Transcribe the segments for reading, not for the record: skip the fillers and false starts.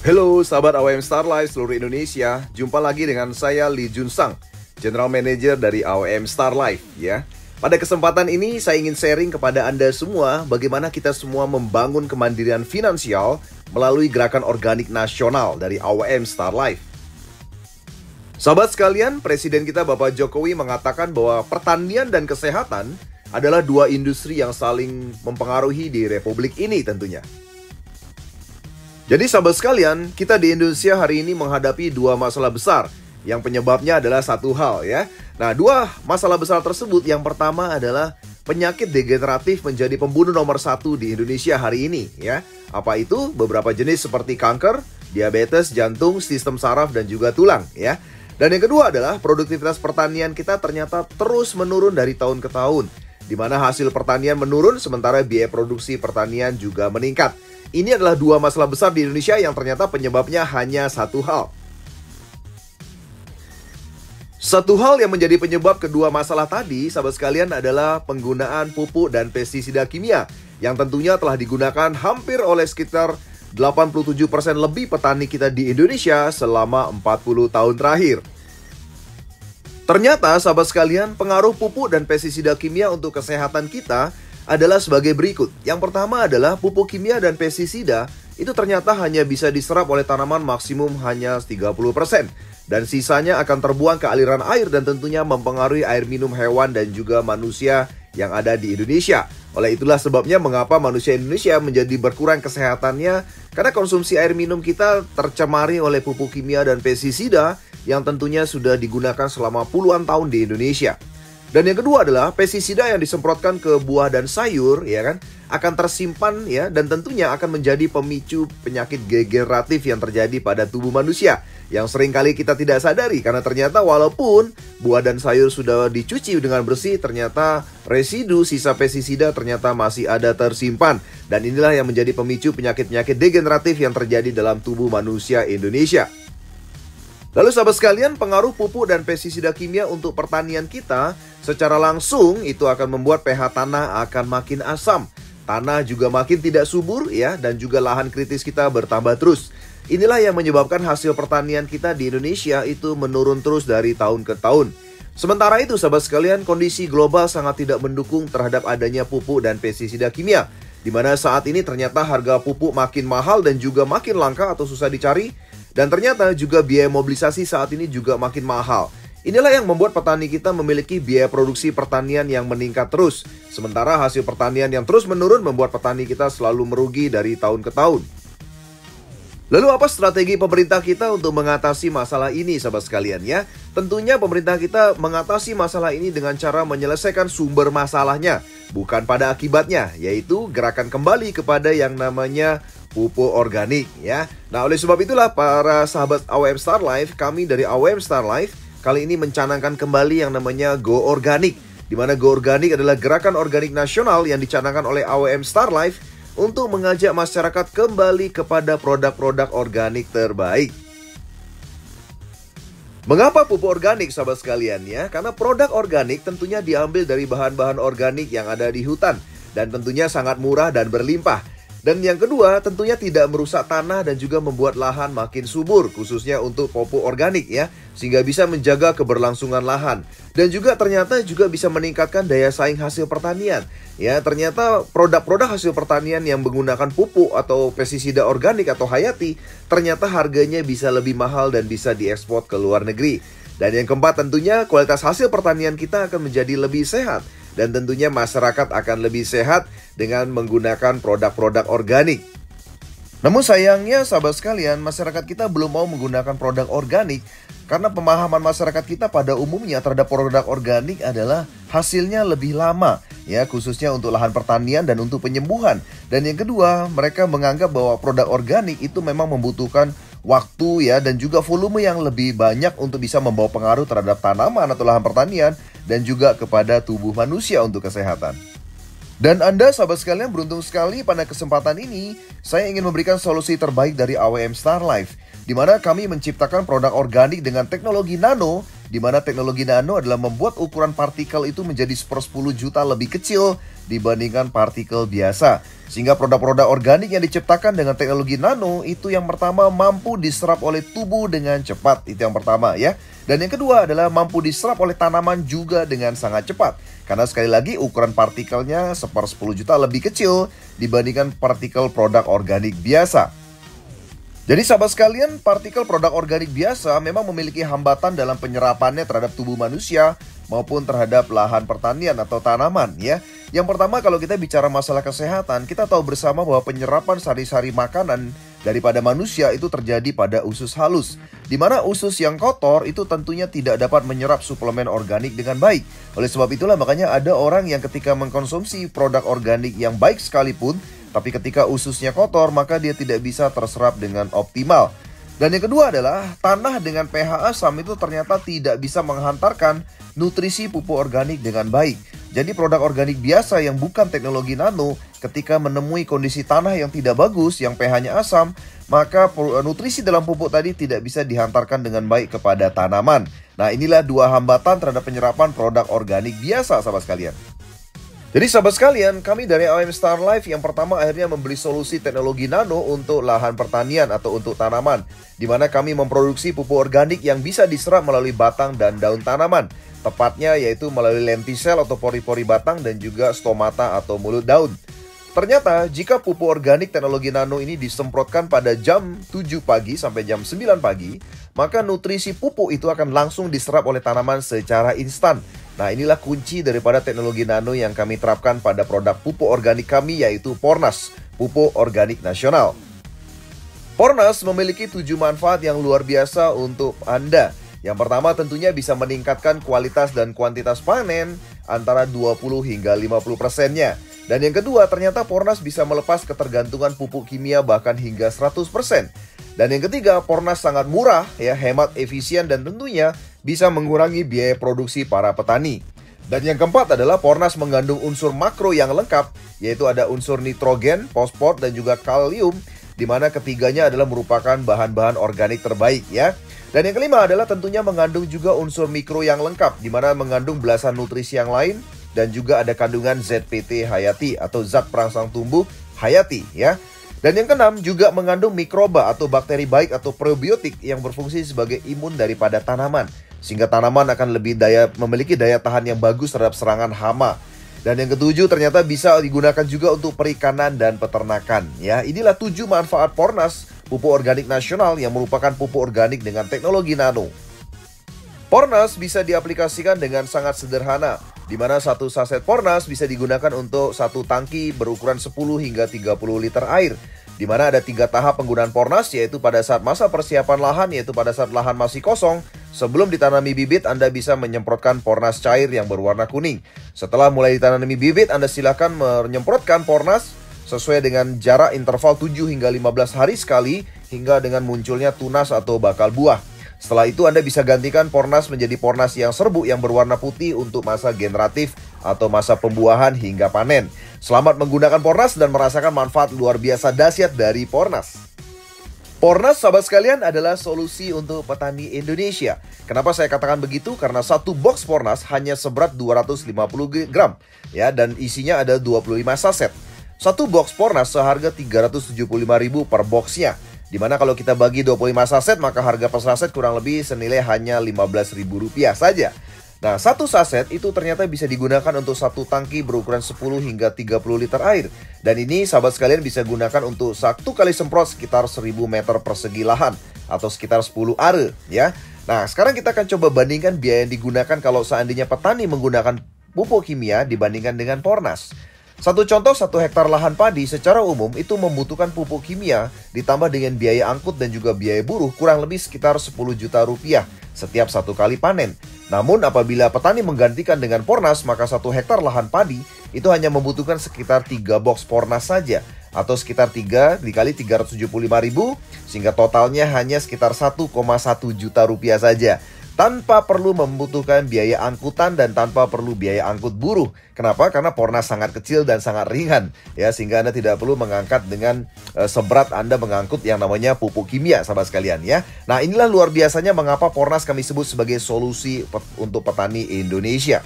Halo sahabat AOM Star Life seluruh Indonesia, jumpa lagi dengan saya Lee Jun Sang, General Manager dari AOM Star Life ya. Pada kesempatan ini saya ingin sharing kepada Anda semua bagaimana kita semua membangun kemandirian finansial melalui gerakan organik nasional dari AOM Star Life. Sahabat sekalian, Presiden kita Bapak Jokowi mengatakan bahwa pertanian dan kesehatan adalah dua industri yang saling mempengaruhi di Republik ini tentunya. Jadi sahabat sekalian, kita di Indonesia hari ini menghadapi dua masalah besar yang penyebabnya adalah satu hal ya. Nah, dua masalah besar tersebut, yang pertama adalah penyakit degeneratif menjadi pembunuh nomor satu di Indonesia hari ini ya. Apa itu? Beberapa jenis seperti kanker, diabetes, jantung, sistem saraf, dan juga tulang ya. Dan yang kedua adalah produktivitas pertanian kita ternyata terus menurun dari tahun ke tahun, di mana hasil pertanian menurun sementara biaya produksi pertanian juga meningkat. Ini adalah dua masalah besar di Indonesia yang ternyata penyebabnya hanya satu hal. Satu hal yang menjadi penyebab kedua masalah tadi, sahabat sekalian, adalah penggunaan pupuk dan pestisida kimia yang tentunya telah digunakan hampir oleh sekitar 87% lebih petani kita di Indonesia selama 40 tahun terakhir. Ternyata, sahabat sekalian, pengaruh pupuk dan pestisida kimia untuk kesehatan kita adalah sebagai berikut. Yang pertama adalah pupuk kimia dan pestisida itu ternyata hanya bisa diserap oleh tanaman maksimum hanya 30%. Dan sisanya akan terbuang ke aliran air dan tentunya mempengaruhi air minum hewan dan juga manusia yang ada di Indonesia. Oleh itulah sebabnya mengapa manusia Indonesia menjadi berkurang kesehatannya, karena konsumsi air minum kita tercemari oleh pupuk kimia dan pestisida yang tentunya sudah digunakan selama puluhan tahun di Indonesia. Dan yang kedua adalah pestisida yang disemprotkan ke buah dan sayur ya kan akan tersimpan ya, dan tentunya akan menjadi pemicu penyakit degeneratif yang terjadi pada tubuh manusia yang seringkali kita tidak sadari, karena ternyata walaupun buah dan sayur sudah dicuci dengan bersih, ternyata residu sisa pestisida ternyata masih ada tersimpan, dan inilah yang menjadi pemicu penyakit-penyakit degeneratif yang terjadi dalam tubuh manusia Indonesia. Lalu sahabat sekalian, pengaruh pupuk dan pestisida kimia untuk pertanian kita secara langsung itu akan membuat pH tanah akan makin asam. Tanah juga makin tidak subur ya, dan juga lahan kritis kita bertambah terus. Inilah yang menyebabkan hasil pertanian kita di Indonesia itu menurun terus dari tahun ke tahun. Sementara itu sahabat sekalian, kondisi global sangat tidak mendukung terhadap adanya pupuk dan pestisida kimia, di mana saat ini ternyata harga pupuk makin mahal dan juga makin langka atau susah dicari. Dan ternyata juga biaya mobilisasi saat ini juga makin mahal. Inilah yang membuat petani kita memiliki biaya produksi pertanian yang meningkat terus. Sementara hasil pertanian yang terus menurun membuat petani kita selalu merugi dari tahun ke tahun. Lalu apa strategi pemerintah kita untuk mengatasi masalah ini sahabat sekalian ya? Tentunya pemerintah kita mengatasi masalah ini dengan cara menyelesaikan sumber masalahnya, bukan pada akibatnya, yaitu gerakan kembali kepada yang namanya pupuk organik ya. Nah, oleh sebab itulah para sahabat AOM Star Life, kami dari AOM Star Life kali ini mencanangkan kembali yang namanya Go Organic, di mana Go Organic adalah gerakan organik nasional yang dicanangkan oleh AOM Star Life untuk mengajak masyarakat kembali kepada produk-produk organik terbaik. Mengapa pupuk organik sahabat sekalian ya? Karena produk organik tentunya diambil dari bahan-bahan organik yang ada di hutan dan tentunya sangat murah dan berlimpah. Dan yang kedua, tentunya tidak merusak tanah dan juga membuat lahan makin subur, khususnya untuk pupuk organik ya, sehingga bisa menjaga keberlangsungan lahan. Dan juga ternyata juga bisa meningkatkan daya saing hasil pertanian. Ya, ternyata produk-produk hasil pertanian yang menggunakan pupuk atau pestisida organik atau hayati, ternyata harganya bisa lebih mahal dan bisa diekspor ke luar negeri. Dan yang keempat, tentunya kualitas hasil pertanian kita akan menjadi lebih sehat. Dan tentunya masyarakat akan lebih sehat dengan menggunakan produk-produk organik. Namun sayangnya sahabat sekalian, masyarakat kita belum mau menggunakan produk organik karena pemahaman masyarakat kita pada umumnya terhadap produk organik adalah hasilnya lebih lama ya, khususnya untuk lahan pertanian dan untuk penyembuhan. Dan yang kedua, mereka menganggap bahwa produk organik itu memang membutuhkan waktu ya, dan juga volume yang lebih banyak untuk bisa membawa pengaruh terhadap tanaman atau lahan pertanian dan juga kepada tubuh manusia untuk kesehatan. Dan Anda sahabat sekalian beruntung sekali pada kesempatan ini saya ingin memberikan solusi terbaik dari AOM Star Life, di mana kami menciptakan produk organik dengan teknologi nano di mana teknologi nano adalah membuat ukuran partikel itu menjadi 1/10 juta lebih kecil dibandingkan partikel biasa. Sehingga produk-produk organik yang diciptakan dengan teknologi nano itu yang pertama mampu diserap oleh tubuh dengan cepat. Itu yang pertama ya. Dan yang kedua adalah mampu diserap oleh tanaman juga dengan sangat cepat. Karena sekali lagi ukuran partikelnya 1/10 juta lebih kecil dibandingkan partikel produk organik biasa. Jadi sahabat sekalian, partikel produk organik biasa memang memiliki hambatan dalam penyerapannya terhadap tubuh manusia maupun terhadap lahan pertanian atau tanaman ya. Yang pertama, kalau kita bicara masalah kesehatan, kita tahu bersama bahwa penyerapan sari-sari makanan daripada manusia itu terjadi pada usus halus, di mana usus yang kotor itu tentunya tidak dapat menyerap suplemen organik dengan baik. Oleh sebab itulah makanya ada orang yang ketika mengkonsumsi produk organik yang baik sekalipun, tapi ketika ususnya kotor, maka dia tidak bisa terserap dengan optimal. Dan yang kedua adalah tanah dengan pH asam itu ternyata tidak bisa menghantarkan nutrisi pupuk organik dengan baik. Jadi produk organik biasa yang bukan teknologi nano, ketika menemui kondisi tanah yang tidak bagus, yang pH-nya asam, maka nutrisi dalam pupuk tadi tidak bisa dihantarkan dengan baik kepada tanaman. Nah, inilah dua hambatan terhadap penyerapan produk organik biasa, sahabat sekalian. Jadi sahabat sekalian, kami dari AOM Star Life yang pertama akhirnya membeli solusi teknologi nano untuk lahan pertanian atau untuk tanaman, di mana kami memproduksi pupuk organik yang bisa diserap melalui batang dan daun tanaman. Tepatnya yaitu melalui lentisel atau pori-pori batang dan juga stomata atau mulut daun. Ternyata jika pupuk organik teknologi nano ini disemprotkan pada jam 7 pagi sampai jam 9 pagi, maka nutrisi pupuk itu akan langsung diserap oleh tanaman secara instan. Nah, inilah kunci daripada teknologi nano yang kami terapkan pada produk pupuk organik kami, yaitu Pornas, pupuk organik nasional. Pornas memiliki 7 manfaat yang luar biasa untuk Anda. Yang pertama tentunya bisa meningkatkan kualitas dan kuantitas panen antara 20 hingga 50%-nya. Dan yang kedua, ternyata Pornas bisa melepas ketergantungan pupuk kimia bahkan hingga 100%. Dan yang ketiga, Pornas sangat murah, ya, hemat, efisien, dan tentunya bisa mengurangi biaya produksi para petani. Dan yang keempat adalah Pornas mengandung unsur makro yang lengkap, yaitu ada unsur nitrogen, fosfor, dan juga kalium, di mana ketiganya adalah merupakan bahan-bahan organik terbaik ya. Dan yang kelima adalah tentunya mengandung juga unsur mikro yang lengkap, di mana mengandung belasan nutrisi yang lain, dan juga ada kandungan ZPT hayati atau zat perangsang tumbuh hayati ya. Dan yang keenam juga mengandung mikroba atau bakteri baik atau probiotik yang berfungsi sebagai imun daripada tanaman, sehingga tanaman akan memiliki daya tahan yang bagus terhadap serangan hama. Dan yang ketujuh ternyata bisa digunakan juga untuk perikanan dan peternakan ya. Inilah 7 manfaat Pornas, pupuk organik nasional yang merupakan pupuk organik dengan teknologi nano. Pornas bisa diaplikasikan dengan sangat sederhana, di mana satu saset Pornas bisa digunakan untuk satu tangki berukuran 10 hingga 30 liter air. Di mana ada 3 tahap penggunaan Pornas, yaitu pada saat masa persiapan lahan, yaitu pada saat lahan masih kosong. Sebelum ditanami bibit, Anda bisa menyemprotkan Pornas cair yang berwarna kuning. Setelah mulai ditanami bibit, Anda silakan menyemprotkan Pornas sesuai dengan jarak interval 7 hingga 15 hari sekali, hingga dengan munculnya tunas atau bakal buah. Setelah itu Anda bisa gantikan Pornas menjadi Pornas yang serbuk yang berwarna putih untuk masa generatif atau masa pembuahan hingga panen. Selamat menggunakan Pornas dan merasakan manfaat luar biasa dahsyat dari Pornas. Pornas, sahabat sekalian, adalah solusi untuk petani Indonesia. Kenapa saya katakan begitu? Karena satu box Pornas hanya seberat 250 gram ya, dan isinya ada 25 saset. Satu box Pornas seharga 375.000 per boxnya. Dimana kalau kita bagi 25 saset, maka harga per saset kurang lebih senilai hanya Rp15.000 saja. Nah, satu saset itu ternyata bisa digunakan untuk satu tangki berukuran 10 hingga 30 liter air. Dan ini sahabat sekalian bisa gunakan untuk satu kali semprot sekitar 1000 meter persegi lahan atau sekitar 10 are ya. Nah, sekarang kita akan coba bandingkan biaya yang digunakan kalau seandainya petani menggunakan pupuk kimia dibandingkan dengan Pornas. Satu contoh, 1 hektar lahan padi secara umum itu membutuhkan pupuk kimia ditambah dengan biaya angkut dan juga biaya buruh kurang lebih sekitar Rp10 juta setiap satu kali panen. Namun apabila petani menggantikan dengan Pornas, maka 1 hektar lahan padi itu hanya membutuhkan sekitar 3 box Pornas saja, atau sekitar 3 dikali 375.000, sehingga totalnya hanya sekitar Rp1,1 juta saja. tanpa perlu membutuhkan biaya angkutan dan tanpa perlu biaya angkut buruh. Kenapa? Karena Pornas sangat kecil dan sangat ringan, ya, sehingga Anda tidak perlu mengangkat dengan seberat Anda mengangkut yang namanya pupuk kimia, sahabat sekalian, ya. Nah, inilah luar biasanya mengapa Pornas kami sebut sebagai solusi untuk petani Indonesia.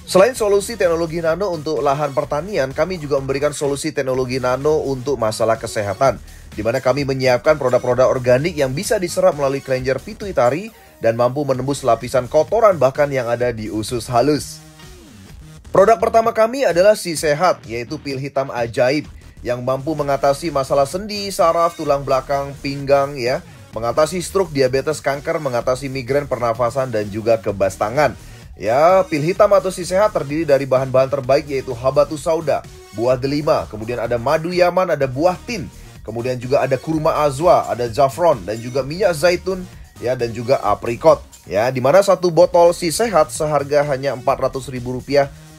Selain solusi teknologi nano untuk lahan pertanian, kami juga memberikan solusi teknologi nano untuk masalah kesehatan, di mana kami menyiapkan produk-produk organik yang bisa diserap melalui kelenjar pituitari dan mampu menembus lapisan kotoran bahkan yang ada di usus halus. Produk pertama kami adalah Si Sehat, yaitu pil hitam ajaib yang mampu mengatasi masalah sendi, saraf, tulang belakang, pinggang, ya, mengatasi stroke, diabetes, kanker, mengatasi migrain, pernafasan, dan juga kebas tangan. Ya, pil hitam atau Si Sehat terdiri dari bahan-bahan terbaik yaitu habatus sauda, buah delima, kemudian ada madu yaman, ada buah tin, kemudian juga ada kurma azwa, ada zafron, dan juga minyak zaitun, ya, dan juga aprikot. Ya, di mana satu botol Si Sehat seharga hanya Rp400.000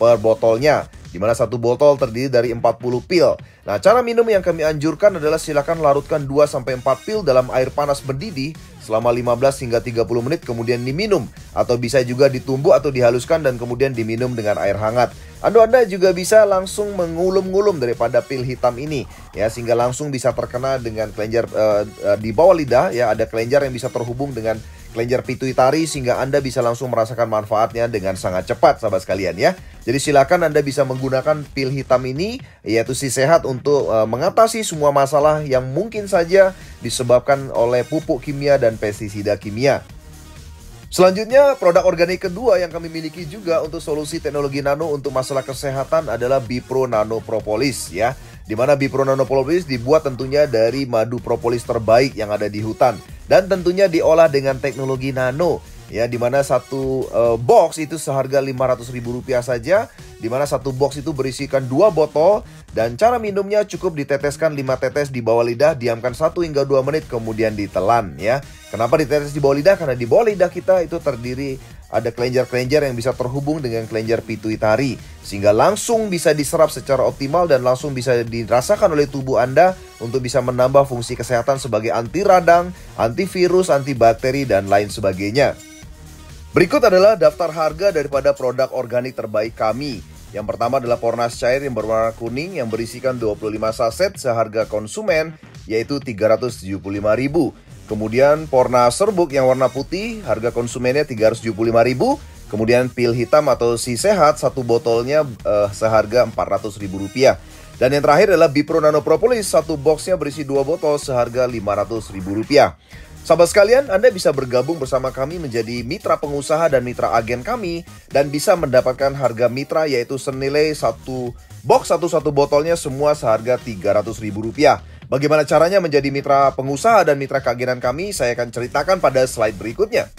per botolnya, di mana satu botol terdiri dari 40 pil. Nah, cara minum yang kami anjurkan adalah silakan larutkan 2-4 pil dalam air panas mendidih selama 15 hingga 30 menit kemudian diminum, atau bisa juga ditumbuk atau dihaluskan dan kemudian diminum dengan air hangat. Anda juga bisa langsung mengulum-ngulum daripada pil hitam ini, ya, sehingga langsung bisa terkena dengan kelenjar di bawah lidah, ya, ada kelenjar yang bisa terhubung dengan kelenjar pituitari sehingga Anda bisa langsung merasakan manfaatnya dengan sangat cepat, sahabat sekalian, ya. Jadi silakan Anda bisa menggunakan pil hitam ini, yaitu Si Sehat, untuk mengatasi semua masalah yang mungkin saja disebabkan oleh pupuk kimia dan pestisida kimia. Selanjutnya, produk organik kedua yang kami miliki juga untuk solusi teknologi nano untuk masalah kesehatan adalah Bipro Nano Propolis, ya. Di mana Bipro Nano Propolis dibuat tentunya dari madu propolis terbaik yang ada di hutan dan tentunya diolah dengan teknologi nano, ya, di mana satu box itu seharga Rp500.000 saja, di mana satu box itu berisikan 2 botol dan cara minumnya cukup diteteskan 5 tetes di bawah lidah, diamkan 1 hingga 2 menit kemudian ditelan, ya. Kenapa ditetes di bawah lidah? Karena di bawah lidah kita itu terdiri ada kelenjar-kelenjar yang bisa terhubung dengan kelenjar pituitari sehingga langsung bisa diserap secara optimal dan langsung bisa dirasakan oleh tubuh Anda untuk bisa menambah fungsi kesehatan sebagai anti radang, antivirus, antibakteri, dan lain sebagainya. Berikut adalah daftar harga daripada produk organik terbaik kami. Yang pertama adalah Pornas cair yang berwarna kuning yang berisikan 25 saset seharga konsumen yaitu Rp375.000. Kemudian Pornas serbuk yang warna putih harga konsumennya Rp375.000. Kemudian pil hitam atau Si Sehat satu botolnya seharga Rp400.000. Dan yang terakhir adalah Bipro Nano Propolis, satu boxnya berisi 2 botol seharga Rp500.000. Sahabat sekalian, Anda bisa bergabung bersama kami menjadi mitra pengusaha dan mitra agen kami dan bisa mendapatkan harga mitra yaitu senilai satu box satu botolnya semua seharga Rp300.000. Bagaimana caranya menjadi mitra pengusaha dan mitra keagenan kami? Saya akan ceritakan pada slide berikutnya.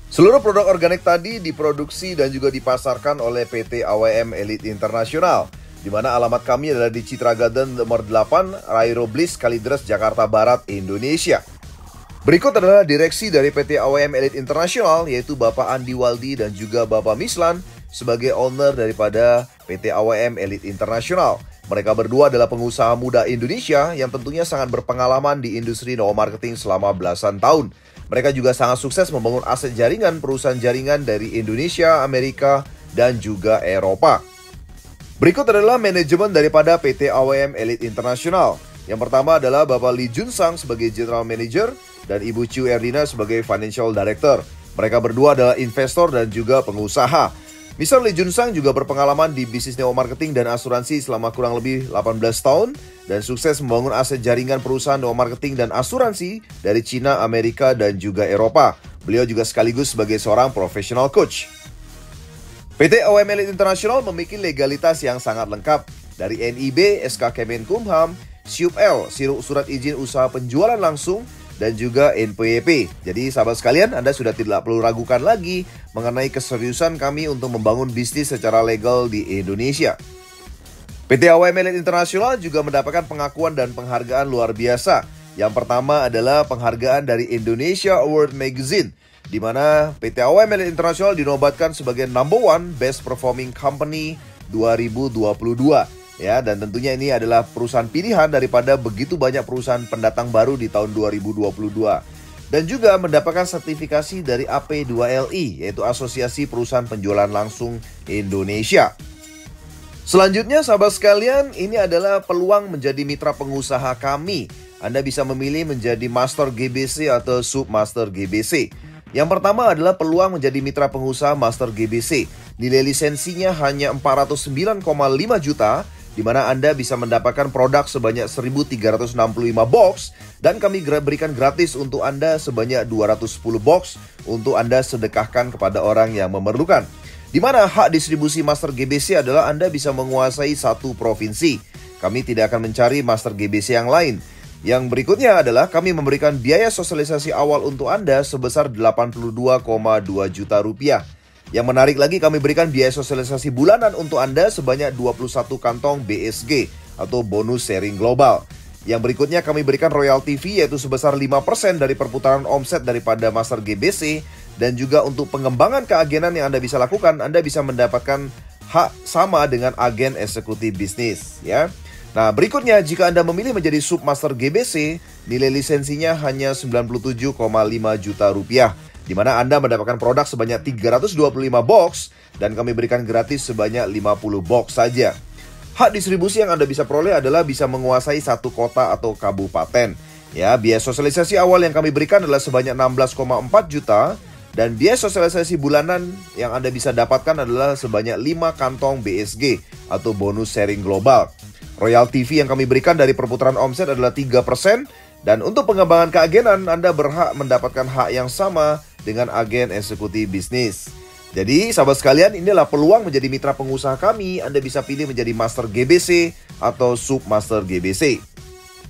Seluruh produk organik tadi diproduksi dan juga dipasarkan oleh PT AWM Elite International, di mana alamat kami adalah di Citra Garden nomor 8, Rairo Bliss, Kalideres, Jakarta Barat, Indonesia. Berikut adalah direksi dari PT AWM Elite International, yaitu Bapak Andi Waldi dan juga Bapak Mislan sebagai owner daripada PT AWM Elite International. Mereka berdua adalah pengusaha muda Indonesia yang tentunya sangat berpengalaman di industri network marketing selama belasan tahun. Mereka juga sangat sukses membangun aset jaringan perusahaan jaringan dari Indonesia, Amerika, dan juga Eropa. Berikut adalah manajemen daripada PT AWM Elite International. Yang pertama adalah Bapak Lee Jun Sang sebagai General Manager dan Ibu Chiu Erdina sebagai Financial Director. Mereka berdua adalah investor dan juga pengusaha. Mr. Lee Jun Sang juga berpengalaman di bisnis network marketing dan asuransi selama kurang lebih 18 tahun dan sukses membangun aset jaringan perusahaan network marketing dan asuransi dari Cina, Amerika, dan juga Eropa. Beliau juga sekaligus sebagai seorang professional coach. PT AWM Elite International memiliki legalitas yang sangat lengkap dari NIB, SK Kemenkumham, SUPL, surat izin usaha penjualan langsung, dan juga NPWP. Jadi sahabat sekalian, Anda sudah tidak perlu ragukan lagi mengenai keseriusan kami untuk membangun bisnis secara legal di Indonesia. PT AWM Elite International juga mendapatkan pengakuan dan penghargaan luar biasa. Yang pertama adalah penghargaan dari Indonesia Award Magazine, di mana PT AWM Elite International dinobatkan sebagai #1 Best Performing Company 2022. Ya, dan tentunya ini adalah perusahaan pilihan daripada begitu banyak perusahaan pendatang baru di tahun 2022. Dan juga mendapatkan sertifikasi dari AP2LI, yaitu Asosiasi Perusahaan Penjualan Langsung Indonesia. Selanjutnya sahabat sekalian, ini adalah peluang menjadi mitra pengusaha kami. Anda bisa memilih menjadi Master GBC atau Submaster GBC. Yang pertama adalah peluang menjadi mitra pengusaha Master GBC. Nilai lisensinya hanya 409,5 juta, di mana Anda bisa mendapatkan produk sebanyak 1.365 box, dan kami berikan gratis untuk Anda sebanyak 210 box untuk Anda sedekahkan kepada orang yang memerlukan. Di mana hak distribusi Master GBC adalah Anda bisa menguasai satu provinsi. Kami tidak akan mencari Master GBC yang lain. Yang berikutnya adalah kami memberikan biaya sosialisasi awal untuk Anda sebesar 82,2 juta rupiah. Yang menarik lagi, kami berikan biaya sosialisasi bulanan untuk Anda sebanyak 21 kantong BSG atau bonus sharing global. Yang berikutnya kami berikan royalty fee yaitu sebesar 5% dari perputaran omset daripada Master GBC. Dan juga untuk pengembangan keagenan yang Anda bisa lakukan, Anda bisa mendapatkan hak sama dengan agen eksekutif bisnis, ya. Nah, berikutnya jika Anda memilih menjadi Submaster GBC, nilai lisensinya hanya 97,5 juta rupiah. Di mana Anda mendapatkan produk sebanyak 325 box dan kami berikan gratis sebanyak 50 box saja. Hak distribusi yang Anda bisa peroleh adalah bisa menguasai satu kota atau kabupaten. Ya, biaya sosialisasi awal yang kami berikan adalah sebanyak 16,4 juta dan biaya sosialisasi bulanan yang Anda bisa dapatkan adalah sebanyak 5 kantong BSG atau bonus sharing global. Royalty fee yang kami berikan dari perputaran omset adalah 3%. Dan untuk pengembangan keagenan, Anda berhak mendapatkan hak yang sama dengan agen eksekutif bisnis. Jadi, sahabat sekalian, inilah peluang menjadi mitra pengusaha kami. Anda bisa pilih menjadi Master GBC atau Submaster GBC.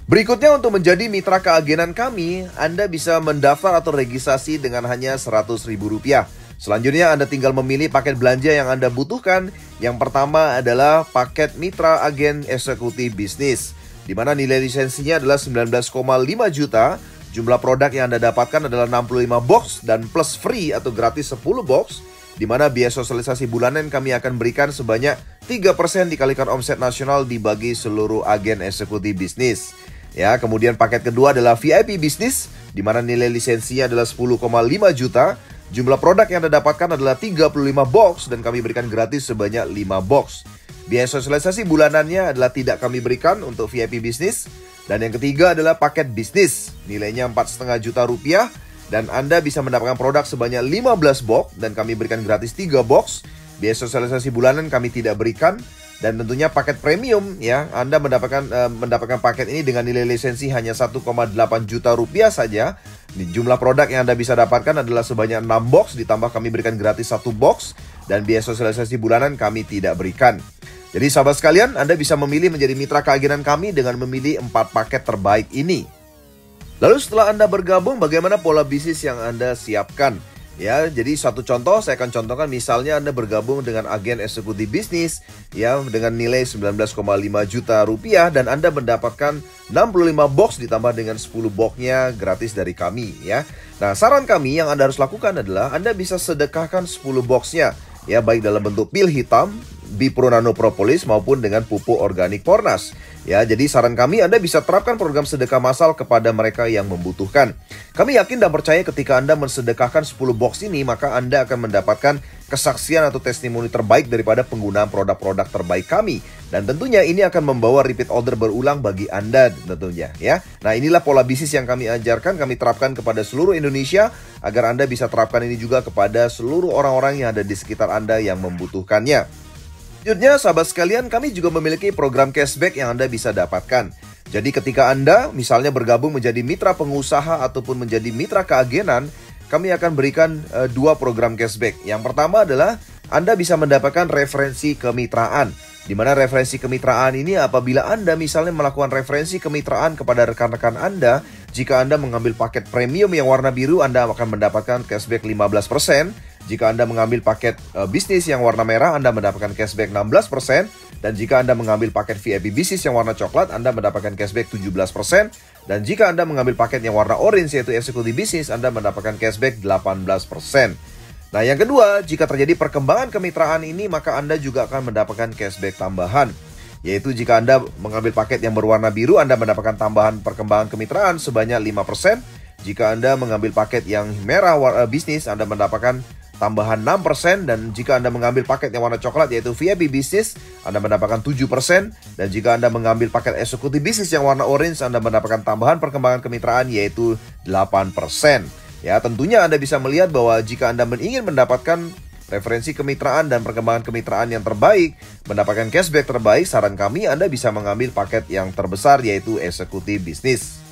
Berikutnya, untuk menjadi mitra keagenan kami, Anda bisa mendaftar atau registrasi dengan hanya Rp100.000. Selanjutnya, Anda tinggal memilih paket belanja yang Anda butuhkan. Yang pertama adalah paket mitra agen eksekutif bisnis, di mana nilai lisensinya adalah 19,5 juta. Jumlah produk yang Anda dapatkan adalah 65 box dan plus free atau gratis 10 box. Di mana biaya sosialisasi bulanan kami akan berikan sebanyak 3% dikalikan omset nasional dibagi seluruh agen eksekutif bisnis. Ya, kemudian paket kedua adalah VIP bisnis, di mana nilai lisensinya adalah 10,5 juta. Jumlah produk yang Anda dapatkan adalah 35 box dan kami berikan gratis sebanyak 5 box. Biaya sosialisasi bulanannya adalah tidak kami berikan untuk VIP bisnis. Dan yang ketiga adalah paket bisnis, nilainya 4,5 juta rupiah. Dan Anda bisa mendapatkan produk sebanyak 15 box dan kami berikan gratis 3 box. Biaya sosialisasi bulanan kami tidak berikan. Dan tentunya paket premium, ya, Anda mendapatkan paket ini dengan nilai lisensi hanya 1,8 juta rupiah saja. Jumlah produk yang Anda bisa dapatkan adalah sebanyak 6 box, ditambah kami berikan gratis 1 box. Dan biaya sosialisasi bulanan kami tidak berikan. Jadi sahabat sekalian, Anda bisa memilih menjadi mitra keagenan kami dengan memilih 4 paket terbaik ini. Lalu setelah Anda bergabung, bagaimana pola bisnis yang Anda siapkan? Ya, jadi satu contoh saya akan contohkan, misalnya Anda bergabung dengan agen eksekutif bisnis ya dengan nilai 19,5 juta rupiah dan Anda mendapatkan 65 box ditambah dengan 10 boxnya gratis dari kami ya. Nah, saran kami yang Anda harus lakukan adalah Anda bisa sedekahkan 10 boxnya ya, baik dalam bentuk pil hitam, Bipro Nano Propolis maupun dengan pupuk organik Pornas. Ya, jadi saran kami Anda bisa terapkan program sedekah massal kepada mereka yang membutuhkan. Kami yakin dan percaya ketika Anda mensedekahkan 10 box ini, maka Anda akan mendapatkan kesaksian atau testimoni terbaik daripada penggunaan produk-produk terbaik kami. Dan tentunya ini akan membawa repeat order berulang bagi Anda tentunya ya. Nah, inilah pola bisnis yang kami ajarkan, kami terapkan kepada seluruh Indonesia agar Anda bisa terapkan ini juga kepada seluruh orang-orang yang ada di sekitar Anda yang membutuhkannya. Selanjutnya, sahabat sekalian, kami juga memiliki program cashback yang Anda bisa dapatkan. Jadi ketika Anda misalnya bergabung menjadi mitra pengusaha ataupun menjadi mitra keagenan, kami akan berikan 2 program cashback. Yang pertama adalah Anda bisa mendapatkan referensi kemitraan. Di mana referensi kemitraan ini apabila Anda misalnya melakukan referensi kemitraan kepada rekan-rekan Anda, jika Anda mengambil paket premium yang warna biru, Anda akan mendapatkan cashback 15%. Jika Anda mengambil paket bisnis yang warna merah, Anda mendapatkan cashback 16%. Dan jika Anda mengambil paket VIP bisnis yang warna coklat, Anda mendapatkan cashback 17%. Dan jika Anda mengambil paket yang warna orange yaitu eksekutif bisnis, Anda mendapatkan cashback 18%. Nah, yang kedua, jika terjadi perkembangan kemitraan ini, maka Anda juga akan mendapatkan cashback tambahan. Yaitu jika Anda mengambil paket yang berwarna biru, Anda mendapatkan tambahan perkembangan kemitraan sebanyak 5%. Jika Anda mengambil paket yang merah bisnis, Anda mendapatkan tambahan 6%, dan jika Anda mengambil paket yang warna coklat yaitu VIP bisnis, Anda mendapatkan 7%, dan jika Anda mengambil paket eksekutif bisnis yang warna orange, Anda mendapatkan tambahan perkembangan kemitraan yaitu 8%. Ya, tentunya Anda bisa melihat bahwa jika Anda ingin mendapatkan referensi kemitraan dan perkembangan kemitraan yang terbaik, mendapatkan cashback terbaik, saran kami Anda bisa mengambil paket yang terbesar yaitu eksekutif bisnis.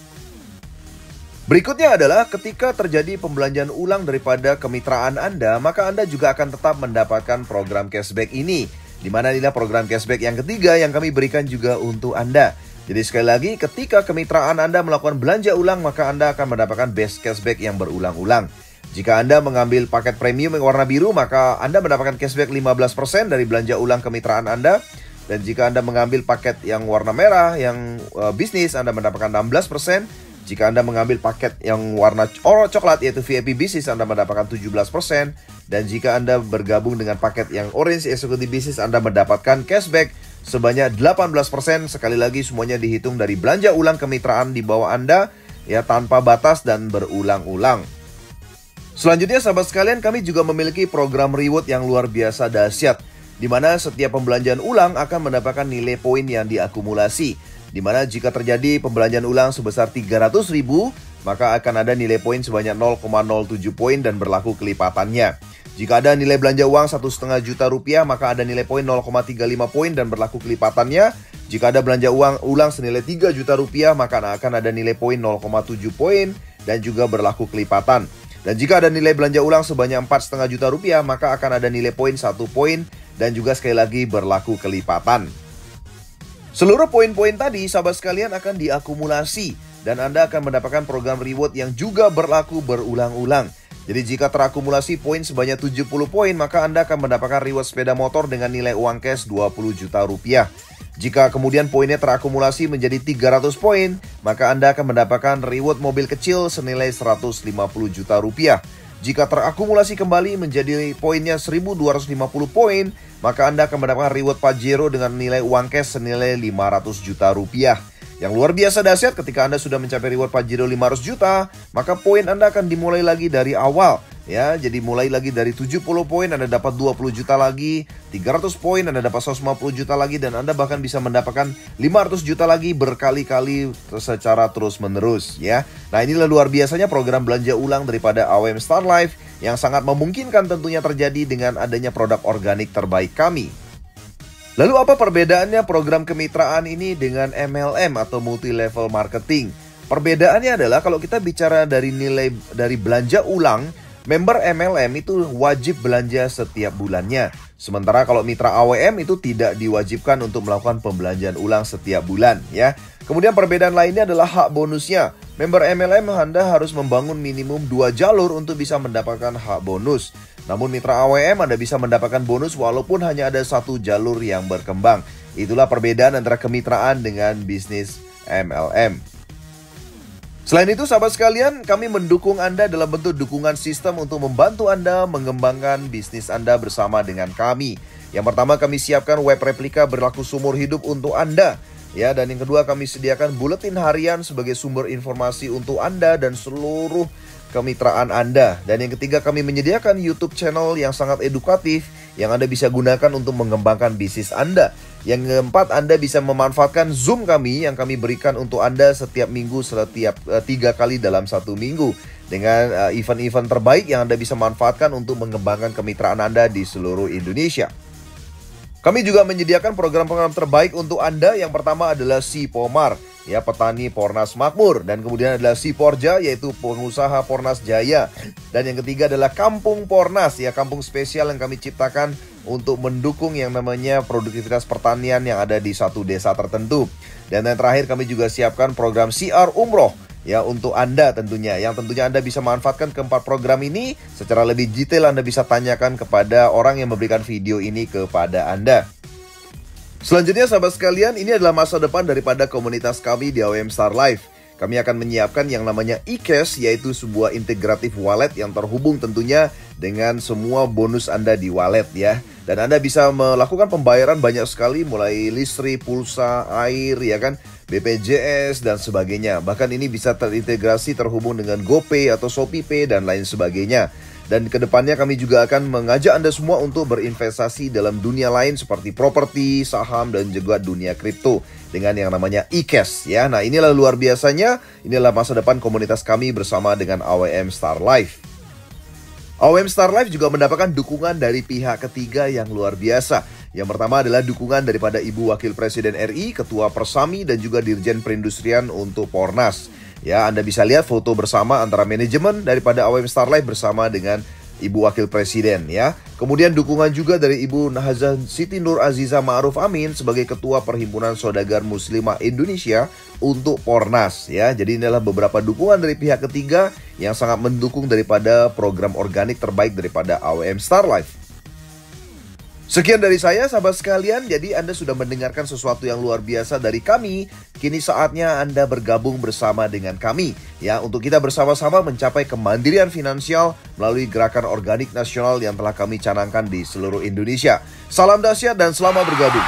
Berikutnya adalah ketika terjadi pembelanjaan ulang daripada kemitraan Anda, maka Anda juga akan tetap mendapatkan program cashback ini. Di mana inilah program cashback yang ketiga yang kami berikan juga untuk Anda. Jadi sekali lagi, ketika kemitraan Anda melakukan belanja ulang, maka Anda akan mendapatkan best cashback yang berulang-ulang. Jika Anda mengambil paket premium yang warna biru, maka Anda mendapatkan cashback 15% dari belanja ulang kemitraan Anda. Dan jika Anda mengambil paket yang warna merah, yang bisnis, Anda mendapatkan 16%. Jika Anda mengambil paket yang warna coklat yaitu VIP bisnis, Anda mendapatkan 17%. Dan jika Anda bergabung dengan paket yang orange eksekutif bisnis, Anda mendapatkan cashback sebanyak 18%. Sekali lagi semuanya dihitung dari belanja ulang kemitraan di bawah Anda, ya, tanpa batas dan berulang-ulang. Selanjutnya sahabat sekalian, kami juga memiliki program reward yang luar biasa dahsyat, di mana setiap pembelanjaan ulang akan mendapatkan nilai poin yang diakumulasi. Di mana jika terjadi pembelanjaan ulang sebesar 300.000, maka akan ada nilai poin sebanyak 0,07 poin dan berlaku kelipatannya. Jika ada nilai belanja uang 1,5 juta rupiah, maka ada nilai poin 0,35 poin dan berlaku kelipatannya. Jika ada belanja uang ulang senilai 3 juta rupiah, maka akan ada nilai poin 0,7 poin dan juga berlaku kelipatan. Dan jika ada nilai belanja ulang sebanyak 4,5 juta rupiah, maka akan ada nilai poin 1 poin dan juga sekali lagi berlaku kelipatan. Seluruh poin-poin tadi, sahabat sekalian, akan diakumulasi dan Anda akan mendapatkan program reward yang juga berlaku berulang-ulang. Jadi jika terakumulasi poin sebanyak 70 poin, maka Anda akan mendapatkan reward sepeda motor dengan nilai uang cash 20 juta rupiah. Jika kemudian poinnya terakumulasi menjadi 300 poin, maka Anda akan mendapatkan reward mobil kecil senilai 150 juta rupiah. Jika terakumulasi kembali menjadi poinnya 1250 poin, maka Anda akan mendapatkan reward Pajero dengan nilai uang cash senilai 500 juta rupiah. Yang luar biasa dahsyat, ketika Anda sudah mencapai reward Pajero 500 juta, maka poin Anda akan dimulai lagi dari awal. Ya, jadi mulai lagi dari 70 poin, Anda dapat 20 juta lagi, 300 poin, Anda dapat 150 juta lagi, dan Anda bahkan bisa mendapatkan 500 juta lagi berkali-kali secara terus-menerus, ya. Nah, inilah luar biasanya program belanja ulang daripada AOM Star Life yang sangat memungkinkan tentunya terjadi dengan adanya produk organik terbaik kami. Lalu apa perbedaannya program kemitraan ini dengan MLM atau multi level marketing? Perbedaannya adalah kalau kita bicara dari nilai dari belanja ulang, member MLM itu wajib belanja setiap bulannya. Sementara kalau mitra AWM itu tidak diwajibkan untuk melakukan pembelanjaan ulang setiap bulan, ya. Kemudian perbedaan lainnya adalah hak bonusnya. Member MLM Anda harus membangun minimum 2 jalur untuk bisa mendapatkan hak bonus. Namun mitra AWM Anda bisa mendapatkan bonus walaupun hanya ada 1 jalur yang berkembang. Itulah perbedaan antara kemitraan dengan bisnis MLM. Selain itu sahabat sekalian, kami mendukung Anda dalam bentuk dukungan sistem untuk membantu Anda mengembangkan bisnis Anda bersama dengan kami. Yang pertama, kami siapkan web replika berlaku seumur hidup untuk Anda. Ya, dan yang kedua, kami sediakan buletin harian sebagai sumber informasi untuk Anda dan seluruh kemitraan Anda. Dan yang ketiga, kami menyediakan YouTube channel yang sangat edukatif yang Anda bisa gunakan untuk mengembangkan bisnis Anda. Yang keempat, Anda bisa memanfaatkan Zoom kami yang kami berikan untuk Anda setiap minggu, setiap 3 kali dalam 1 minggu. Dengan event-event terbaik yang Anda bisa manfaatkan untuk mengembangkan kemitraan Anda di seluruh Indonesia. Kami juga menyediakan program-program terbaik untuk Anda. Yang pertama adalah Si Pomar, ya, petani Pornas Makmur. Dan kemudian adalah Si Porja, yaitu pengusaha Pornas Jaya. Dan yang ketiga adalah Kampung Pornas, ya, kampung spesial yang kami ciptakan untuk mendukung yang namanya produktivitas pertanian yang ada di satu desa tertentu. Dan yang terakhir, kami juga siapkan program CR Umroh, ya, untuk Anda tentunya. Yang tentunya Anda bisa manfaatkan keempat program ini. Secara lebih detail Anda bisa tanyakan kepada orang yang memberikan video ini kepada Anda. Selanjutnya sahabat sekalian, ini adalah masa depan daripada komunitas kami di AOM Star Life. kami akan menyiapkan yang namanya eCash, yaitu sebuah integratif wallet yang terhubung tentunya dengan semua bonus Anda di wallet ya. Dan Anda bisa melakukan pembayaran banyak sekali, mulai listrik, pulsa, air, ya kan, BPJS, dan sebagainya. Bahkan ini bisa terintegrasi terhubung dengan GoPay atau ShopeePay dan lain sebagainya. Dan kedepannya kami juga akan mengajak Anda semua untuk berinvestasi dalam dunia lain seperti properti, saham, dan juga dunia kripto dengan yang namanya eCash ya. Nah, inilah luar biasanya, inilah masa depan komunitas kami bersama dengan AWM Star Life. AWM Star Life juga mendapatkan dukungan dari pihak ketiga yang luar biasa. Yang pertama adalah dukungan daripada Ibu Wakil Presiden RI, Ketua Persami, dan juga Dirjen Perindustrian untuk Pornas. Ya, Anda bisa lihat foto bersama antara manajemen daripada AWM Star Life bersama dengan Ibu Wakil Presiden ya. Kemudian dukungan juga dari Ibu Nahazah Siti Nur Aziza Ma'ruf Amin sebagai Ketua Perhimpunan Saudagar Muslimah Indonesia untuk Pornas ya. Jadi inilah beberapa dukungan dari pihak ketiga yang sangat mendukung daripada program organik terbaik daripada AWM Star Life. Sekian dari saya sahabat sekalian, jadi Anda sudah mendengarkan sesuatu yang luar biasa dari kami. Kini saatnya Anda bergabung bersama dengan kami ya, untuk kita bersama-sama mencapai kemandirian finansial melalui gerakan organik nasional yang telah kami canangkan di seluruh Indonesia. Salam dahsyat dan selamat bergabung.